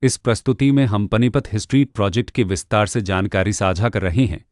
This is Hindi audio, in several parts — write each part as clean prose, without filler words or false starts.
इस प्रस्तुति में हम पनीपत हिस्ट्री प्रोजेक्ट के विस्तार से जानकारी साझा कर रहे हैं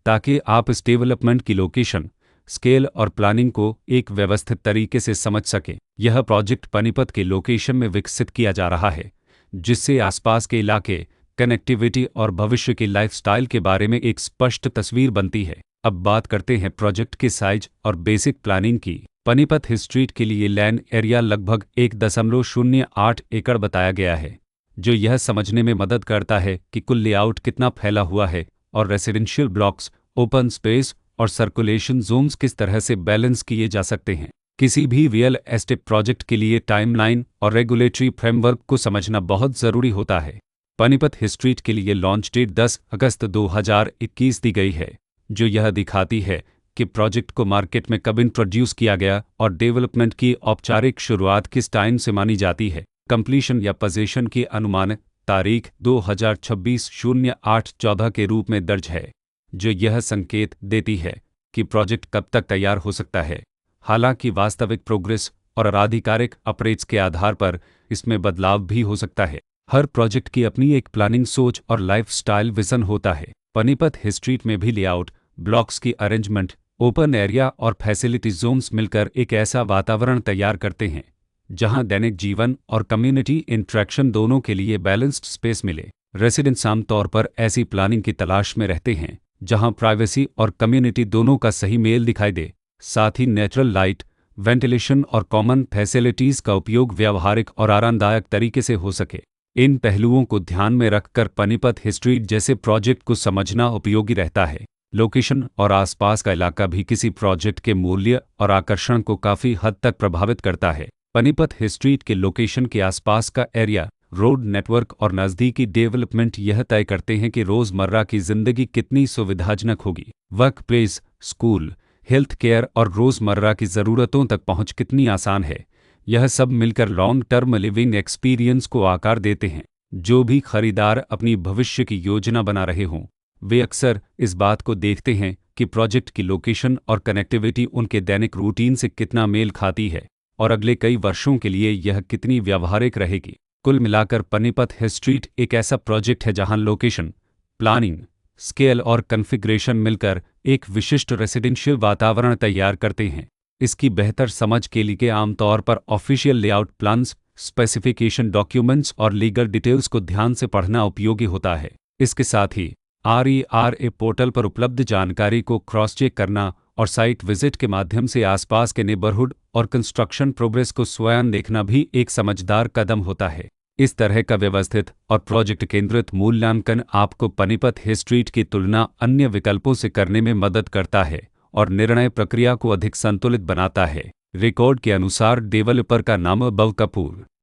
ताकि आप इस डेवलपमेंट की लोकेशन, स्केल और प्लानिंग को एक व्यवस्थित तरीके से समझ सकें। यह प्रोजेक्ट पनीपत के लोकेशन में विकसित किया जा रहा है, जिससे आसपास के इलाके, कनेक्टिविटी और भविष्य के लाइफस्टाइल के बारे में एक स्पष्ट तस्वीर बनती है। अब बात करते हैं प्रोजेक्ट के साइज और बेसिक प्लानिंग की। पनीपत हिस्ट्री के लिए लैंड एरिया लगभग 1.08 एकड़ बताया गया है, जो यह समझने में मदद करता है कि कुल लेआउट कितना फैला हुआ है और रेसिडेंशियल ब्लॉक्स, ओपन स्पेस और सर्कुलेशन जोन्स किस तरह से बैलेंस किए जा सकते हैं। किसी भी रियल एस्टेट प्रोजेक्ट के लिए टाइमलाइन और रेगुलेटरी फ्रेमवर्क को समझना बहुत ज़रूरी होता है। पनीपत हिस्ट्री के लिए लॉन्च डेट 10 अगस्त 2021 दी गई है, जो यह दिखाती है कि प्रोजेक्ट को मार्केट में कब इंट्रोड्यूस किया गया और डेवलपमेंट की औपचारिक शुरुआत किस टाइम से मानी जाती है। कंप्लीशन या पोजीशन की अनुमानित तारीख 2026-08-14 के रूप में दर्ज है, जो यह संकेत देती है कि प्रोजेक्ट कब तक तैयार हो सकता है। हालांकि वास्तविक प्रोग्रेस और आधिकारिक अपरेट्स के आधार पर इसमें बदलाव भी हो सकता है। हर प्रोजेक्ट की अपनी एक प्लानिंग सोच और लाइफस्टाइल विजन होता है। पनीपत हिस्ट्री में भी लेआउट, ब्लॉक्स की अरेंजमेंट, ओपन एरिया और फैसिलिटी जोन्स मिलकर एक ऐसा वातावरण तैयार करते हैं जहां दैनिक जीवन और कम्युनिटी इंटरेक्शन दोनों के लिए बैलेंस्ड स्पेस मिले। रेसिडेंट्स आमतौर पर ऐसी प्लानिंग की तलाश में रहते हैं जहां प्राइवेसी और कम्युनिटी दोनों का सही मेल दिखाई दे। साथ ही नेचुरल लाइट, वेंटिलेशन और कॉमन फैसिलिटीज़ का उपयोग व्यावहारिक और आरामदायक तरीके से हो सके। इन पहलुओं को ध्यान में रखकर पनीपत हिस्ट्री जैसे प्रोजेक्ट को समझना उपयोगी रहता है। लोकेशन और आसपास का इलाका भी किसी प्रोजेक्ट के मूल्य और आकर्षण को काफ़ी हद तक प्रभावित करता है। पनीपत हिस्ट्री के लोकेशन के आसपास का एरिया, रोड नेटवर्क और नज़दीकी डेवलपमेंट यह तय करते हैं कि रोज़मर्रा की ज़िंदगी कितनी सुविधाजनक होगी। Work place, school, health care और रोज़मर्रा की ज़रूरतों तक पहुंच कितनी आसान है। यह सब मिलकर लॉन्ग टर्म लिविंग एक्सपीरियंस को आकार देते हैं। जो भी खरीदार अपनी भविष्य की योजना बना रहे हों, वे अक्सर इस बात को देखते हैं कि प्रोजेक्ट की लोकेशन और कनेक्टिविटी उनके दैनिक रूटीन से कितना मेल खाती है और अगले कई वर्षों के लिए यह कितनी व्यावहारिक रहेगी। कुल मिलाकर पनीपत हिस्ट्री एक ऐसा प्रोजेक्ट है जहां लोकेशन, प्लानिंग, स्केल और कॉन्फ़िगरेशन मिलकर एक विशिष्ट रेसिडेंशियल वातावरण तैयार करते हैं। इसकी बेहतर समझ के लिए आमतौर पर official layout plans, specification documents और लीगल डिटेल्स को ध्यान से पढ़ना उपयोगी होता है। इसके साथ ही RERA पोर्टल पर उपलब्ध जानकारी को क्रॉस चेक करना और साइट विजिट के माध्यम से आसपास के नेबरहुड और कंस्ट्रक्शन प्रोग्रेस को स्वयं देखना भी एक समझदार कदम होता है। इस तरह का व्यवस्थित और प्रोजेक्ट केंद्रित मूल्यांकन आपको पनीपत हिस्ट्री की तुलना अन्य विकल्पों से करने में मदद करता है और निर्णय प्रक्रिया को अधिक संतुलित बनाता है। रिकॉर्ड के अनुसार डेवलपर का नाम बव कपूर।